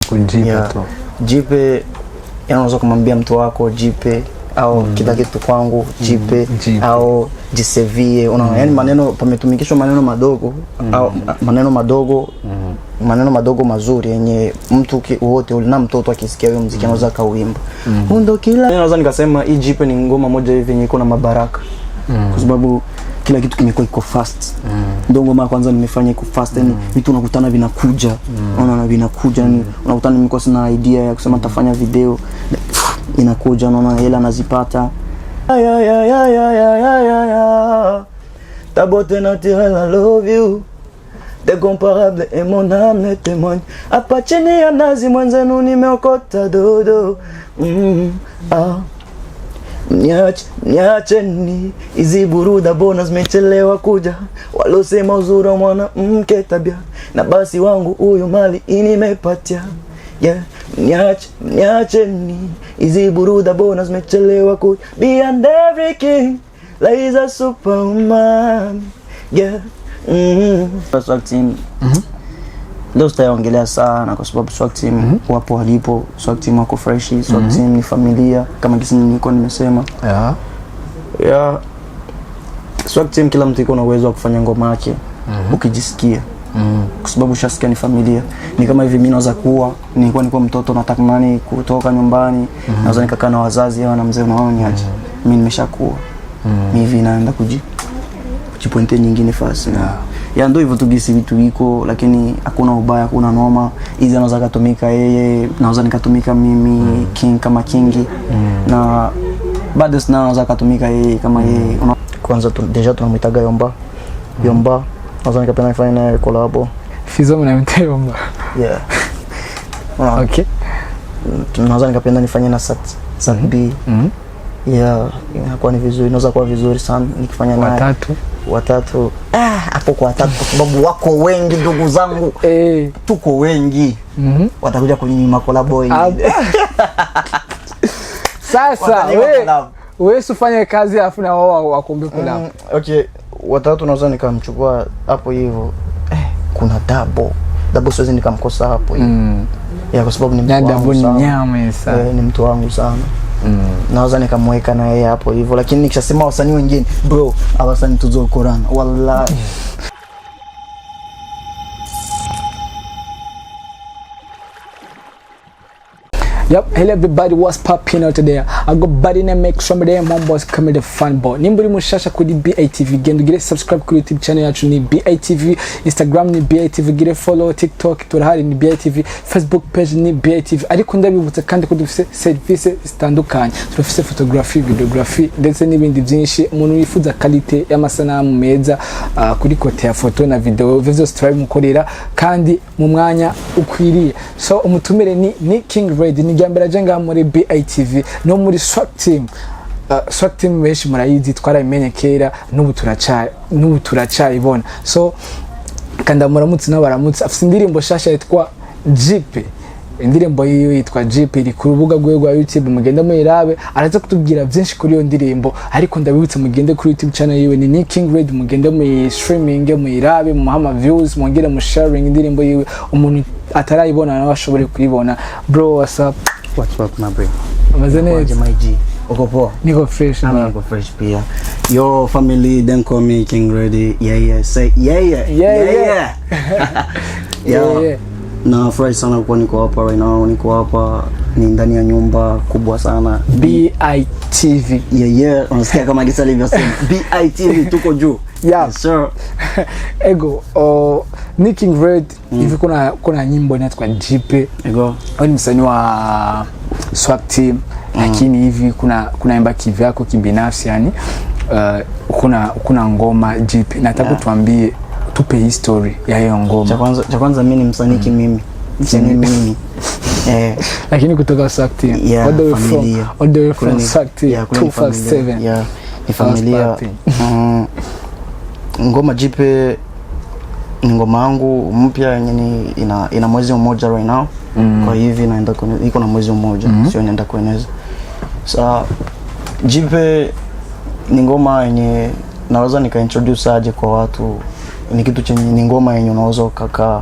kujipe tu. Jipe, unaweza kumwambia mtu wako jipe au kila kitu kwangu jipe au jisevie, unaona yani maneno pametumikishwa maneno madogo au maneno madogo mazuri yenye mtu wote ulina mtoto akisikia hiyo muziki anaweza kauimba. Ndo kila naweza nikasema hii jipe ni ngoma moja hivi yenye iko na mabaraka kwa sababu kila kitu kimekuwa iko fast. Ndio ngoma kwanza nimefanya iko fast, yani vitu unakutana vinakuja, unaona vinakuja, yani unakutana nimekuwa sina idea ya kusema tafanya video inakuja, unaona hela nazipata. Tabote naturel, I love you. Décomparable et mon âme le témoigne. Hapa chini ya mnazi mwenzenu nimeokota dodo. Niacheni hizi buruda bona zimechelewa kuja. Walosema uzuri mwana mke tabia na basi wangu huyu mali inimepatia. Niacheni hizi buruda bona zimechelewa kuja. Beyond every king lies a superman. Swag Team leo sitaongelea sana kwa sababu Swag Team wapo walipo. Swag Team wako fresh. Swag Team ni familia kama kisi nilikuwa nimesema. Swag Team kila mtu iko na uwezo wa kufanya ngoma yake ukijisikia. Kwa sababu ushasikia ni familia. Ni kama hivi mimi naweza kuwa nilikuwa mtoto natamani kutoka nyumbani, naweza nikakaa na wazazi au na mzee unaona niache. Mimi nimeshakuwa. Mimi hivi naenda kujipointe nyingine fasi. Ndio hivyo tugisi vitu iko, lakini hakuna ubaya, hakuna noma. Hizi anaweza kutumika yeye, naweza nikatumika mimi king kama kingi. Na bado sana anaweza kutumika yeye kama yeye. Kwanza deja tunamwitaga Yomba. Naweza nikapenda kufanya naye collab. Fizo mnamwita Yomba. Okay. Naweza nikapenda nifanye na Sat B. Inakuwa ni vizuri, inaweza kuwa vizuri sana nikifanya naye watatu. Hapo kwa watatu kwa sababu wako wengi ndugu zangu. Tuko wengi. Watakuja kunyima collab hii. Sasa wewe usifanye kazi afu na wao wakombe collab. Okay, watatu naweza nikamchukua hapo hivyo. Kuna Dabo siwezi nikamkosa hapo hivyo. Kwa sababu ni mtu wangu sana. Ni mtu wangu sana. Naweza nikamweka na yeye hapo hivyo, lakini nikishasema wasanii wengine bro, awasanii tuzo Qur'an wallahi. Yep, hello everybody, what's popping out today? I got body name make some day Mombos coming the fun boy. Nimburi mushasha kuri BITV, genda gire subscribe kuri YouTube channel yacu ni BITV, Instagram ni BITV, gire follow, TikTok turahari ni BITV, Facebook page ni BITV. Ariko ndabibutse kandi ko dufise service zitandukanye. Turafise photography, videography ndetse n'ibindi byinshi. Umuntu wifuza quality y'amasanamu meza kuri kote ya photo na video, vyose turabimukorera kandi mu mwanya ukwiriye. So umutumire ni King Red ni Gambera jenga muri BITV no muri Swag Team. Swag Team benshi murayizi twarabimenye kera n'ubu turacayibona. So kanda muramutse n'abaramutse afite indirimbo shasha yitwa Jipe. Indirimbo yiyo yitwa Jipe iri ku rubuga rwa YouTube, mugenda muyirabe araza kutubwira byinshi kuri iyo ndirimbo. Ariko ndabibutse mugende kuri YouTube channel yiwe ni King Red, mugende mu streaming muyirabe muhama views, mongere mu sharing indirimbo yiwe umuntu atarayibona nawe ashobore kuyibona. Bro, what's up my bro? Amazene my G. Uko poa? Niko fresh. Niko fresh pia. Yo family, then call me King Red. Say yeah. Na furahi sana kwa niko hapa right now. Niko hapa ni ndani ya nyumba kubwa sana BITV. Unasikia kama gisa alivyosema BITV tuko juu. Yes sir. Ego ni King Red. Hivi kuna nyimbo inaitwa Jipe. Ego ni msanii wa Swag Team. Lakini hivi kuna imba kivyako kibinafsi yani kuna ngoma Jipe. Nataka tuambie, tupe history ya hiyo ngoma. Cha kwanza mimi ni msanii mimi. Mimi. Lakini kutoka Swag Team. All the way from Swag Team 257. Ni familia. Ngoma Jipe ni ngoma yangu mpya yenye ina mwezi mmoja right now. Kwa hivi naenda iko na mwezi mmoja, sio naenda kueneza. So Jipe ni ngoma yenye naweza nika introduce aje kwa watu. Ni kitu chenye ni ngoma yenye unaweza ukakaa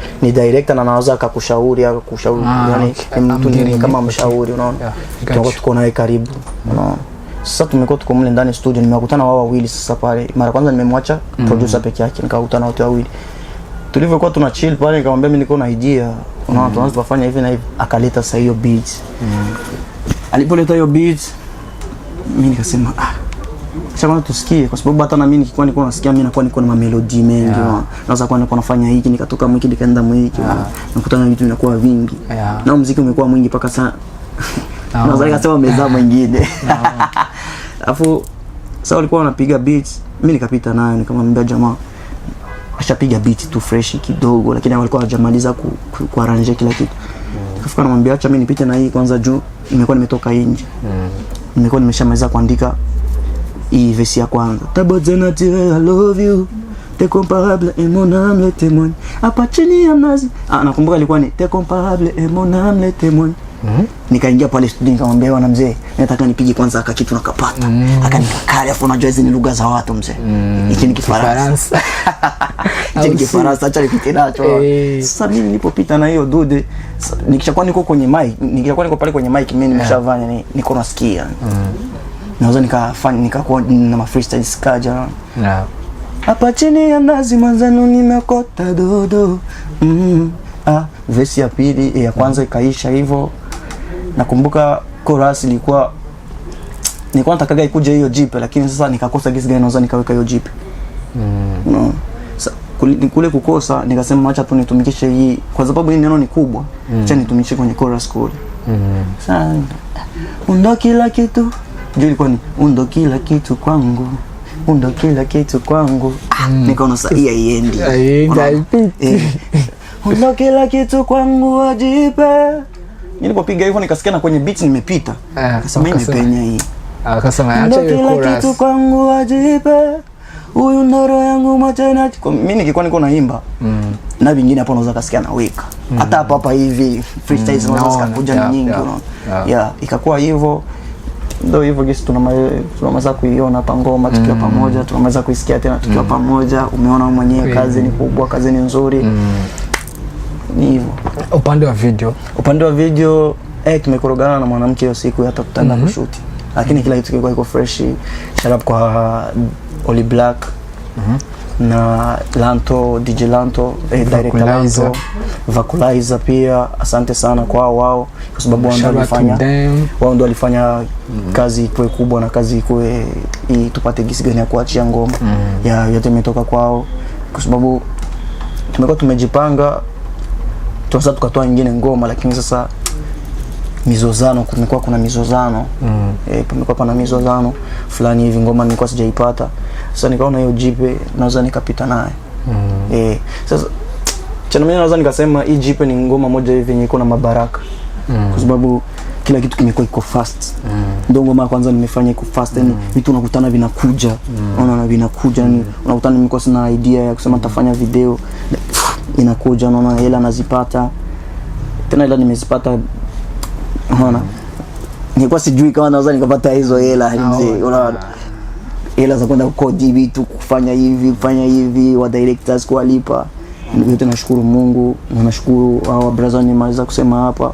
ni director na anaweza akakushauri yani ni mtu ni kama mshauri, unaona. Tuko naye karibu, unaona. Sasa tumekuwa tuko mle ndani studio, nimekutana wao wawili sasa pale. Mara kwanza nimemwacha producer peke yake, nikakutana wote wawili. Tulivyokuwa tuna chill pale, nikamwambia mimi niko na idea, unaona, tunaanza kufanya hivi na hivi. Akaleta sasa hiyo beat. Alipoleta hiyo beat, mimi nikasema sasa tusikie, kwa sababu hata na mimi nilikuwa nasikia, mimi nakuwa niko na melody mengi, naweza kuwa nafanya hiki, nikatoka mwiki nikaenda mwiki, nakutana vitu vinakuwa vingi, na muziki umekuwa mwingi mpaka sana naweza nikasema meza mwingine. Alafu sasa walikuwa wanapiga beats, mimi nikapita nayo nikamwambia jamaa ashapiga beat tu fresh kidogo, lakini walikuwa hawajamaliza kuarrange kila kitu. Nikafika namwambia acha mimi nipite na hii kwanza, juu nimekuwa nimetoka nje, nimekuwa nimeshamaliza kuandika hii verse ya kwanza. Tabozena I love you, te comparable et mon âme le témoigne. Hapa chini ya mnazi. Nakumbuka ilikuwa ni te comparable et mon âme le témoigne. Nikaingia pale studio nikamwambia bwana mzee, nataka nipige kwanza aka kitu nakapata. Akanikakali, afu unajua hizi ni lugha za watu mzee. Hiki ni Kifaransa. Hiki ni Kifaransa, acha nipite nacho. Sasa mimi nilipopita na hiyo dude, nikishakuwa niko kwenye mic, nikishakuwa niko pale kwenye mic, mimi nimeshavanya niko nasikia. Naweza nikakuwa na freestyle skaja. Hapa chini ya nazi manzano nimekota dodo. Verse ya pili ya kwanza ikaisha hivyo. Nakumbuka chorus nilikuwa nataka ikuje hiyo jipe, lakini sasa nikakosa gisi gani naweza nikaweka hiyo jipe. Kule kukosa nikasema acha tu nitumikishe hii, kwa sababu hii neno ni kubwa. Acha nitumikishe kwenye chorus kule. Sasa undo kila kitu. Ndio ilikuwa ni undo kila kitu kwangu. Undo kila kitu kwangu. Nikaona sasa hii haiendi. Undo kila kitu kwangu ajipe. Nilipopiga hivyo nikasikia na kwenye beat nimepita. Akasema imepenya hii. Akasema acha hiyo chorus. Kila kitu kwangu ajipe. Huyu ndoro yangu matena. Mimi nikikuwa niko naimba. Na vingine hapo unaweza kasikia na weka. Hata hapa hivi freestyle zinaweza kuja nyingi, unaona. Ikakuwa hivyo. Ndio hivyo gesi tunamaliza kuiona hapa ngoma tukiwa pamoja, tunamaliza kuisikia tena tukiwa pamoja. Umeona mwenyewe kazi ni kubwa, kazi ni nzuri. Ni hivyo. Upande wa video tumekorogana na mwanamke hiyo siku, hata tutaenda kushoot. Lakini kila kitu kilikuwa iko fresh. Shout out kwa Oli Black na Lanto, DJ Lanto, director Lanto, Vakulizer pia. Asante sana kwa wao, kwa sababu wao ndio walifanya kazi ikuwe kubwa na kazi ikuwe tupate gisi gani ya kuachia ngoma. Yote imetoka kwao, kwa sababu tumekuwa tumejipanga sasa tukatoa nyingine ngoma, lakini sasa mizozano, kumekuwa kuna mizozano. Kumekuwa pana mizozano fulani hivi, ngoma nilikuwa sijaipata. Sasa nikaona hiyo jipe naweza nikapita naye. Sasa mimi naweza nikasema hii jipe ni ngoma moja hivi yenye iko na mabaraka. Kwa sababu kila kitu kimekuwa iko fast. Ndio ngoma kwanza nimefanya iko fast, yani vitu unakutana vinakuja. Unaona vinakuja, yani unakutana nimekuwa sina idea ya kusema nitafanya video. Inakuja, unaona hela nazipata. Tena hela nimezipata. Unaona? Nilikuwa sijui kama naweza nikapata hizo hela mzee. Unaona? Hela za kwenda kukodi vitu, kufanya hivi, wa directors kuwalipa. Yote nashukuru Mungu, na nashukuru hao brother nimaliza kusema hapa.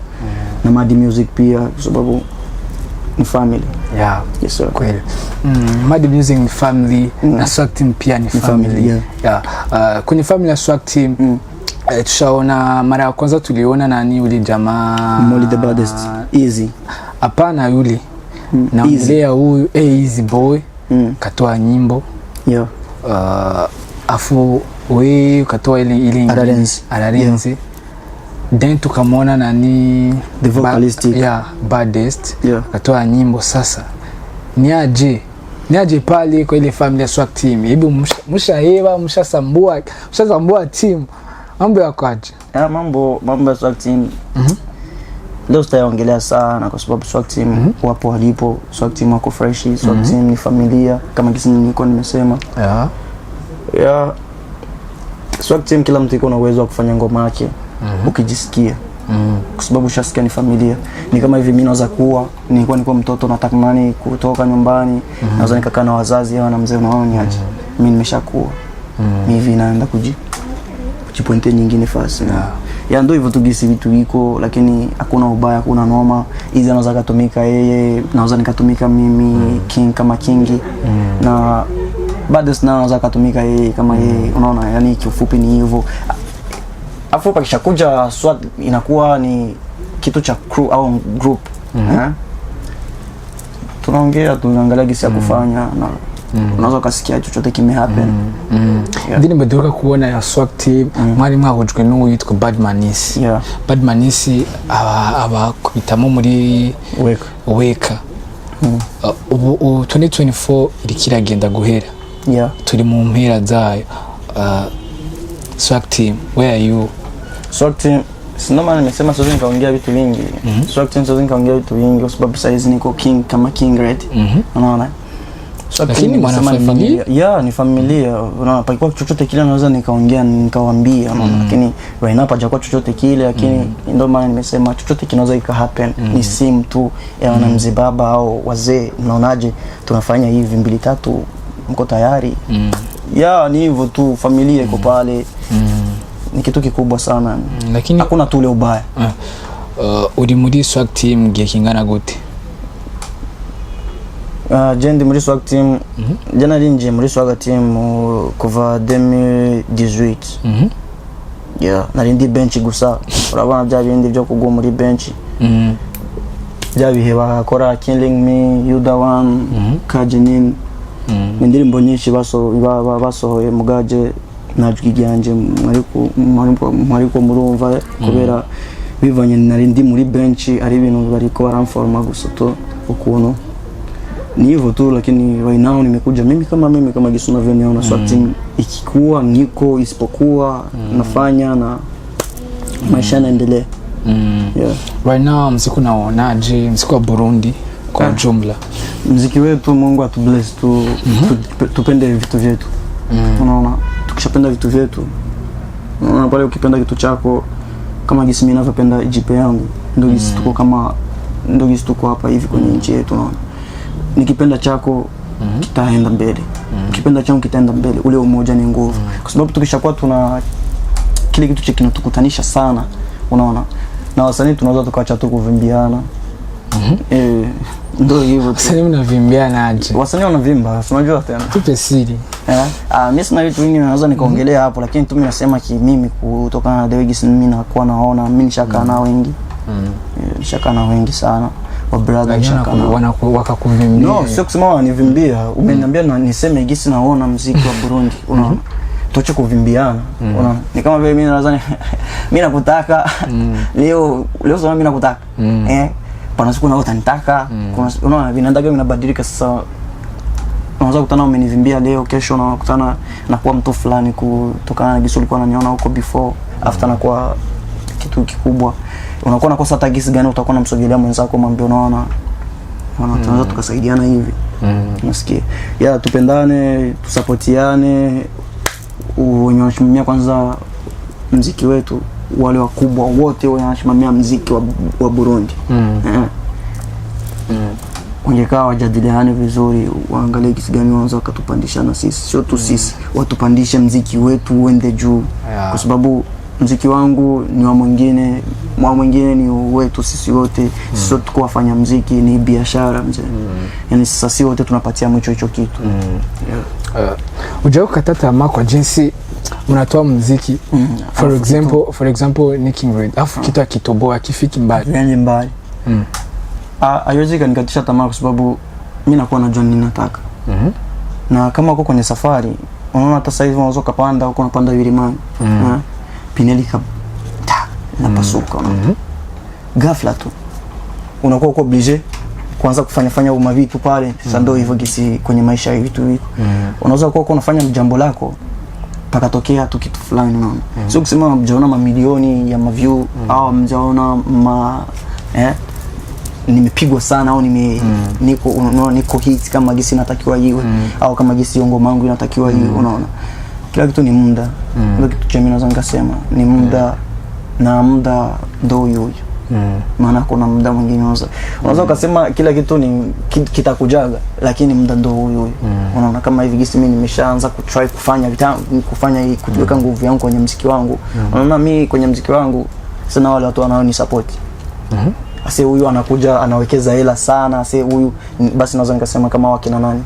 Na Mad Music pia, kwa sababu ni family. Yes sir. Kweli. Mad Music ni family, na Swag Team pia ni family. Kwenye family ya Swag Team tushaona mara ya kwanza tuliona nani yule jamaa Molly the Baddest, Easy. Hapana yule. Na mlea huyu Easy Boy katoa nyimbo. Afu wewe ukatoa ile Ararenzi. Then tukamwona nani the vocalistic Baddest katoa nyimbo. Sasa niaje pale kwa ile family ya Swag Team, hebu mshasambua team, mambo yako aje? Mambo ya Swag Team leo tutaongelea sana, kwa sababu Swag Team wapo walipo. Swag Team wako fresh. Swag Team ni familia, kama kisi nilikuwa nimesema. Swag Team kila mtu iko na uwezo wa kufanya ngoma yake ukijisikia. Kwa sababu ushasikia ni familia. Ni kama hivi mimi naweza kuwa nilikuwa mtoto natamani kutoka nyumbani, naweza nikakaa na wazazi au na mzee, unaona aje. Mimi nimeshakuwa. Mimi hivi naenda jipointe nyingine fasi. Ya ndio hivyo tugisi vitu viko, lakini hakuna ubaya, hakuna noma. Hizi anaweza kutumika yeye, naweza nikatumika mimi king kama kingi. Na bado sana anaweza kutumika yeye kama yeye, unaona, yani kiufupi ni hivyo. Afu pakishakuja SWAT inakuwa ni kitu cha crew au group. Tunaongea, tunaangalia gisi ya kufanya na unaweza kusikia chochote kimehappen. Ndini mbeduka kuona ya SWAT team mwari mwahujwe n'uwo yitwa Badmanisi. Badmanisi aba kubitamo muri Weka. Ubu 2024 irikiragenda guhera. Turi mu mpera zayo. SWAT team, where are you? SWAT team, sina maana nimesema sasa nikaongea vitu vingi. SWAT team sasa nikaongea vitu vingi kwa sababu saizi niko king kama king red. Unaona? Lakini mwana familia? Ya, ni familia. Unaona, pakikuwa chochote kile naweza nikaongea nikawaambia, unaona. Lakini right now hapajakuwa chochote kile, lakini ndio maana nimesema chochote kinaweza ika happen. Ni simu tu ya wanamzee baba au wazee, mnaonaje tunafanya hivi 2 3 mko tayari? Ya, ni hivyo tu, familia iko pale. Ni kitu kikubwa sana. Lakini hakuna tu ule ubaya. Uri muri SWAT team gihe kingana gute? Jendi muri SWAT team, jana rinje muri SWAT team kuva 2018. Narindi bench gusa. Urabona bya bindi byo kugwa muri bench. Bya bihe bakora Killing Me, You The One, Kajenin. Indirimbo nyinshi basohoye mugaje najwi ryanje mwariko murumva kubera bivanye narindi muri bench ari ibintu bariko baramforma gusa to ukuntu ni hivyo tu. Lakini right now nimekuja mimi kama Gisu na venye na SWAT team ikikuwa niko isipokuwa nafanya na maisha yanaendelea. Right now mziki unaonaje, mziki wa Burundi kwa jumla? Mziki wetu Mungu atubless tu, tupende vitu vyetu. Unaona, tukishapenda vitu vyetu, unaona pale ukipenda kitu chako kama Gisu mimi ninavyopenda JP yangu, ndio Gisu tuko kama ndio Gisu tuko hapa hivi kwenye nchi yetu. Unaona, nikipenda chako kitaenda mbele, ukipenda changu kitaenda mbele. Ule umoja ni nguvu, kwa sababu tukishakuwa tuna kile kitu kinatukutanisha sana, unaona, na wasanii tunaweza tukaacha tu kuvimbiana. Ndio hivyo. Wasanii mnavimbiana aje? Wasanii wanavimba, unajua tena. Tupe siri. Mimi sina vitu vingi naweza nikaongelea hapo, lakini tu mimi nasema mimi kutokana na The Way mimi nakuwa naona mimi nishakaa na wengi. Nishakaa na wengi sana. Wa brother nishakaa na wakakuvimbia. No, sio kusema wananivimbia. Umeniambia niseme Gisi naona muziki wa Burundi, unaona. Tuache kuvimbiana. Unaona? Ni kama vile mimi nadhani mimi nakutaka leo sasa mimi nakutaka. Pana siku na utanitaka. Unaona vinaendaga vinabadilika sasa. Unaweza kukutana umenivimbia leo, kesho unakutana na kuwa mtu fulani kutokana na Gisu ulikuwa unaniona huko before, after na kuwa kitu kikubwa. Unakuwa unakosa hata Gisi gani utakuwa unamsogelea mwenzako mwambie unaona. Tunaweza tukasaidiana hivi. Unasikia? Tupendane, tusapotiane. Wenye wanasimamia kwanza muziki wetu, wale wakubwa wote wanasimamia muziki wa Burundi. Wangekaa wajadiliane vizuri, waangalie kiasi gani wanaweza kutupandisha na sisi. Sio tu sisi, watupandishe muziki wetu uende juu. Kwa sababu muziki wangu ni wa mwingine ni wetu sisi wote. Sisi wote tuwafanya muziki ni biashara mzee. Yaani sasa sisi wote tunapatia mwicho hicho kitu. Ujao kukata tamaa kwa jinsi mnatoa muziki. For example ni King Red. Afu kitu akitoboa kifiki mbali. Yaani mbali. Haiwezi kanikatisha tamaa kwa sababu mimi nakuwa najua nini nataka. Na kama uko kwenye safari, unaona hata sasa hivi unaweza kupanda huko, unapanda vilimani. Pineli napasuka. Ghafla tu unakuwa uko obligé kuanza kufanya umavitu pale. Sasa ndio hivyo Gisi kwenye maisha hivi vitu hivyo. Unaweza kuwa unafanya jambo lako pakatokea tu kitu fulani, unaona. Sio kusema mjaona mamilioni ya view au mjaona nimepigwa sana au niko hits kama Gisi natakiwa iwe au kama Gisi ngoma yangu inatakiwa iwe, unaona. Kila kitu ni muda. Ndio kitu cha mimi naweza nikasema ni muda, na muda ndio huyo. Maana kuna muda mwingine unaweza ukasema kila kitu ni kitakujaga, lakini muda ndo huyo. Unaona kama hivi gisi mimi nimeshaanza kutry kufanya hii kuweka nguvu yangu kwenye muziki wangu. Unaona mimi kwenye muziki wangu sana wale watu wanao ni support. Ase huyu anakuja anawekeza hela sana, ase huyu basi naweza nikasema kama wakina nani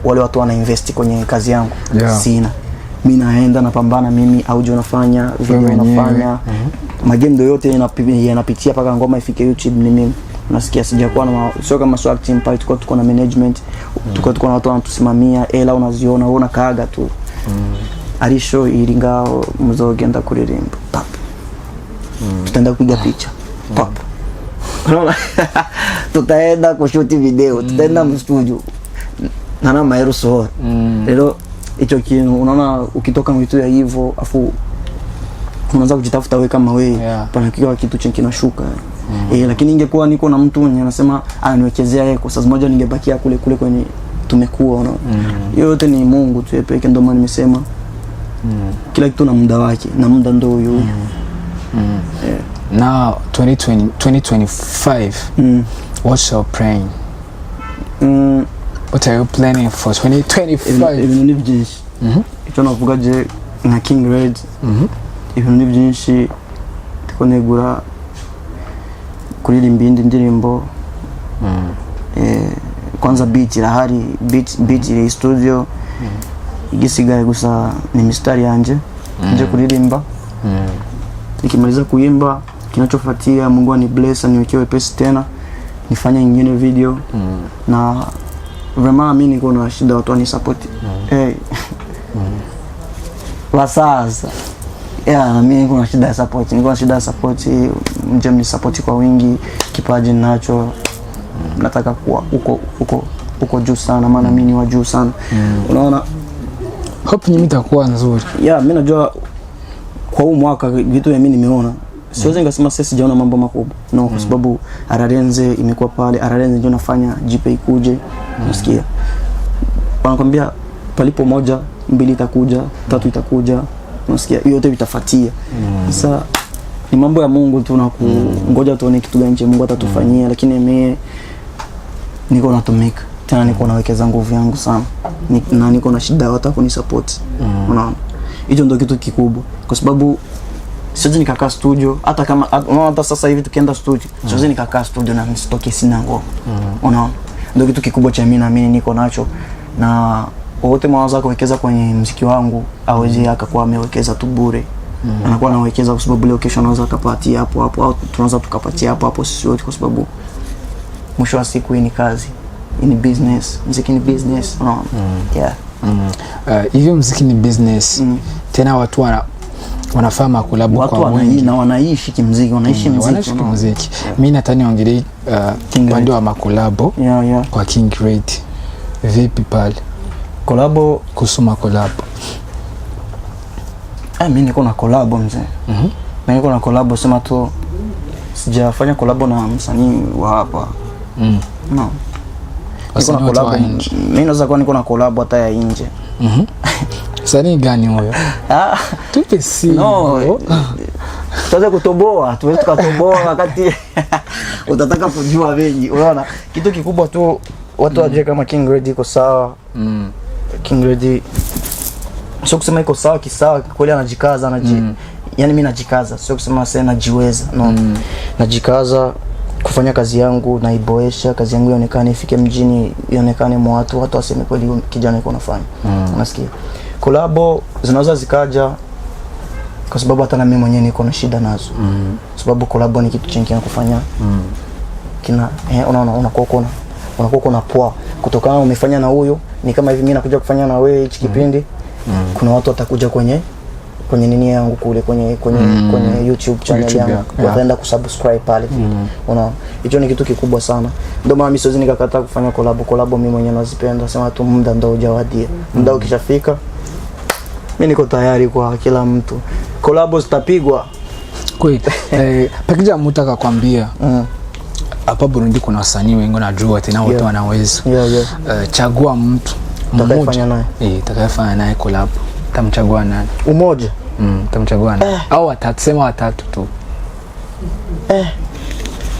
wale watu wana invest kwenye kazi yangu. Sina. Mimi naenda napambana mimi, audio nafanya, video nafanya. Magame ndio yote yanapitia paka ngoma ifike YouTube ni mimi. Unasikia sijakuwa na sio kama Swag Team pale tuko na management, tuko na watu wanatusimamia, hela unaziona unaona kaaga tu. Arisho ilingao muzogenda kuririmba. Pap. Tutaenda kupiga picha. Pap. Unaona? Tutaenda kushoot video, tutaenda studio. Nana maero so. Leo hicho kintu unaona ukitoka mwitu ya hivyo afu unaanza kujitafuta wewe kama wewe pana kiwa kitu chenye kinashuka. Lakini ingekuwa niko na mtu mwenye anasema ananiwekezea yeye kwa sababu moja ningebakia kule kwenye tumekuwa unaona. Yote ni Mungu tu pekee, ndio maana nimesema kila kitu na muda wake na muda ndio huyo. Now 2025 what's your plan? What are you planning for 2025? Ibintu ni byinshi. Icyo navuga je na King Red. Ibintu ni byinshi tukonegura kuririmba indi ndirimbo. Kwanza beat irahari, beat iri studio. Igisigaye gusa ni mistari yanje nje kuririmba. Nikimaliza kuimba kinachofuatia Mungu ani bless aniwekee pesa tena nifanye nyingine video. Na vraiment mimi niko na shida watu wani support. Wasasa. Na mimi niko na shida ya support. Niko na shida ya support, mjemni support kwa wingi, kipaji ninacho. Nataka kuwa uko juu sana, maana mimi ni wa juu sana. Unaona? Hope nyinyi itakuwa nzuri. Mimi najua kwa huu mwaka vitu ya mimi nimeona. Siwezi ngasema sasa sijaona mambo makubwa. No, kwa sababu Ararenze imekuwa pale, Ararenze ndio nafanya GP ikuje. Unasikia? Wanakuambia palipo moja, mbili itakuja, tatu itakuja. Unasikia? Hiyo yote itafuatia. Sasa ni mambo ya Mungu tu na kungoja tuone kitu gani Mungu atatufanyia, lakini mimi niko natumika. Tena niko nawekeza nguvu yangu sana. Na niko na shida watu kunisupport. Unaona? Hicho ndio kitu kikubwa. Kwa sababu siwezi nikakaa studio hata kama unaona hata sasa hivi tukienda studio siwezi nikakaa studio na nisitoke sina ngoma. Unaona? Ndio kitu kikubwa cha mimi na mimi niko nacho, na wote mwanzo kuwekeza kwenye muziki wangu aweze akakuwa amewekeza tu bure. Anakuwa anawekeza kwa sababu leo kesho anaweza akapatia hapo au tunaweza tukapatia hapo sisi wote, kwa sababu mwisho wa siku hii ni kazi. Hii ni business, muziki ni business. Unaona? Hivyo muziki ni business. Tena watu wanafanya collab kwa wengi na wanaishi kimuziki, wanaishi muziki. Mimi nataka niongelee upande wa makolabo kwa King Red. Vipi pale? Kolabo kusoma collab. Mimi niko na collab mzee. Mimi niko na collab, sema tu sijafanya collab na msanii wa hapa. No. Niko na collab. Mimi naweza kuwa niko na collab hata ya nje. Msanii gani huyo? Tupe si. No. Tuweze kutoboa, tuweze tukatoboa wakati utataka kujua wengi. Unaona? Kitu kikubwa tu watu wajue kama King Red iko sawa. King Red sio kusema iko sawa kisawa, kweli anajikaza yani mimi najikaza, sio kusema sasa najiweza. No. Najikaza kufanya kazi yangu, naiboresha kazi yangu ionekane, ifike mjini, ionekane mwa watu waseme kweli kijana yuko anafanya. Unasikia? Kolabo zinaweza zikaja kwa sababu hata na mimi mwenyewe niko na shida nazo. Sababu kolabo ni kitu chenye kufanya kina unakuwa kuna poa kutokana umefanya na huyo, ni kama hivi mimi nakuja kufanya na wewe hichi kipindi. Kuna watu watakuja kwenye nini yangu kule kwenye YouTube channel yangu, wataenda kusubscribe pale. Unaona? Hicho ni kitu kikubwa sana. Ndio maana mimi siwezi nikakataa kufanya collab mimi mwenyewe nazipenda, sema tu muda ndio hujawadia. Muda ukishafika mimi niko tayari kwa kila mtu. Collab zitapigwa. Kweli. Pakija mutaka kwambia. Hapa Burundi kuna wasanii wengi najua tena watu wanaweza. Chagua mtu mmoja naye. Utakayefanya naye collab. Tamchagua nani? Umoja. Tamchagua nani? Au watatu, sema watatu tu.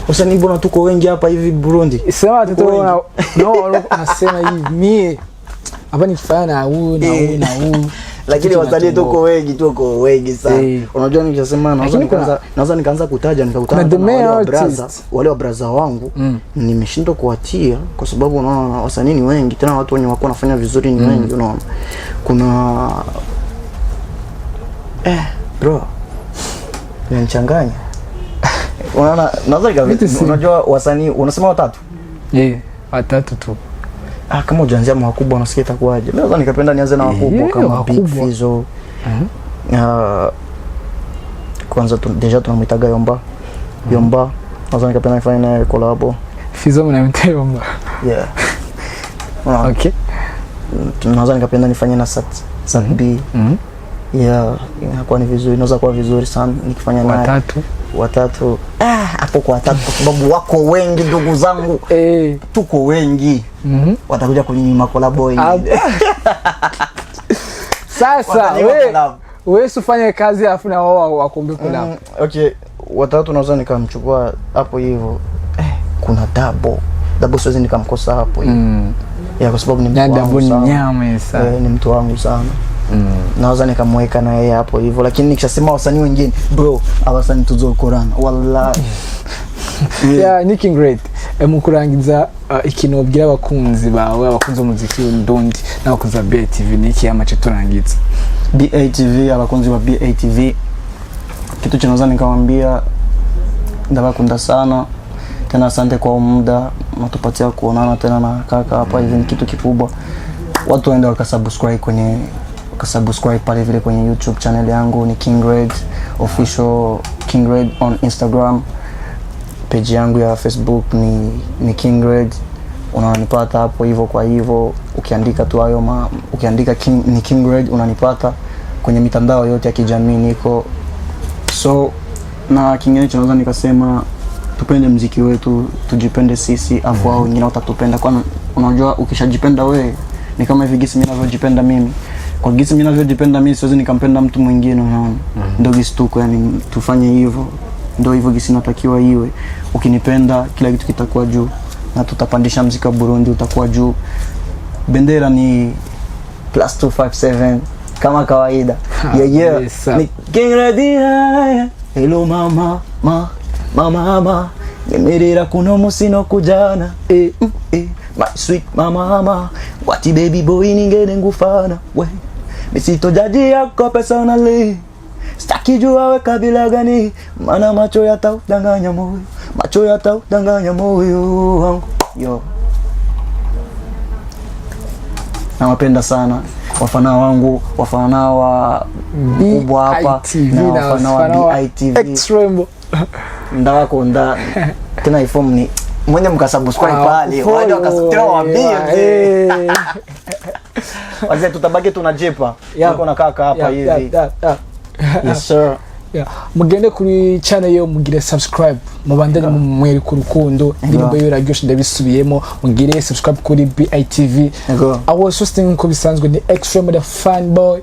Wasanii mbona tuko wengi hapa hivi Burundi? Sema watoto no nasema hivi mie hapa nikifanya na huyu na huyu na huyu. Lakini wasanii tuko wengi sana. Unajua nikisema naweza nikaanza kutaja nikakutana wale wa brother wangu nimeshindwa kuwatia kwa sababu unaona wasanii ni wengi tena watu wenye wako wanafanya vizuri ni wengi unaona. Kuna bro unachanganya. Unaona naweza nikavita unajua wasanii unasema watatu? Watatu tu. Kama ujanzia wakubwa unasikia itakuwaje? Naweza nikapenda nianze na wakubwa kama Big Fizzo. Kwanza deja tunamwitaga Yomba. Naweza nikapenda nifanye naye collab. Fizzo mnamwita Yomba. Okay. Naweza nikapenda nifanye na Sat B. Inakuwa ni vizuri, inaweza kuwa vizuri sana nikifanya naye. Watatu. Hapo kwa watatu kwa sababu wako wengi ndugu zangu. Tuko wengi. Watakuja kunyima collab hii. Sasa wewe usifanye kazi afu na wao wakombe collab. Okay, watatu naweza nikamchukua hapo hivyo. Kuna Double siwezi nikamkosa hapo hivi. Kwa sababu ni mtu wangu sana. Ni mtu wangu sana. Naweza nikamweka na yeye hapo hivyo lakini nikishasema wasanii wengine bro abasanii tuzokorana wallahi. Ni King Great mukurangiza ikinobwira abakunzi bawe abakunzi umuziki w'Indundi n'abakunzi ba BATV niki amace turangiza BATV abakunzi ba BATV kitu kinaweza nikamwambia ndabakunda sana tena asante kwa muda mtupatia kuonana tena na kaka hapa hivi ni kitu kikubwa watu waende wakasubscribe pale vile kwenye YouTube channel yangu ni King Red official King Red on Instagram page yangu ya Facebook ni King Red unanipata hapo hivyo kwa hivyo ukiandika tu hayo ukiandika ni King Red unanipata kwenye mitandao yote ya kijamii niko so na kingine tunaweza nikasema tupende muziki wetu tujipende sisi afu wao wengine watatupenda kwa unajua ukishajipenda wewe ni kama hivi gisi mimi ninavyojipenda mimi kwa gisi mimi ninavyojipenda mimi siwezi nikampenda mtu mwingine unaona ndio gisi tuko yani tufanye hivyo ndio hivyo gisi natakiwa iwe ukinipenda kila kitu kitakuwa juu na tutapandisha muziki wa Burundi utakuwa juu bendera ni +257 kama kawaida ni King Red hello mama ngemerera kuno musino kujana my sweet mama wati baby boy ningene ngufana we misito jaji yako personally staki jua we kabila gani mana macho yataudanganya moyo wangu yo nawapenda sana wafana wangu wafana wa kubwa hapa na wafana wa BITV Extreme ndako tena iform ni mwenye mkasubscribe pale wale wakasubscribe wazee tutabaki tunajepa tuko na kaka hapa hivi yes sir mugende kuri channel yo mugire subscribe mubandanye mwere ku rukundo indirimbo yo ragyoshe ndabisubiyemo mugire subscribe kuri BITV awo hosting ko bisanzwe ni Extreme the fan boy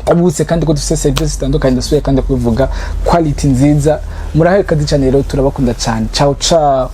abutse kandi ko dufite service zitandukanye ndasubiye kandi kubivuga quality nziza murahe kandi channel turabakunda cyane ciao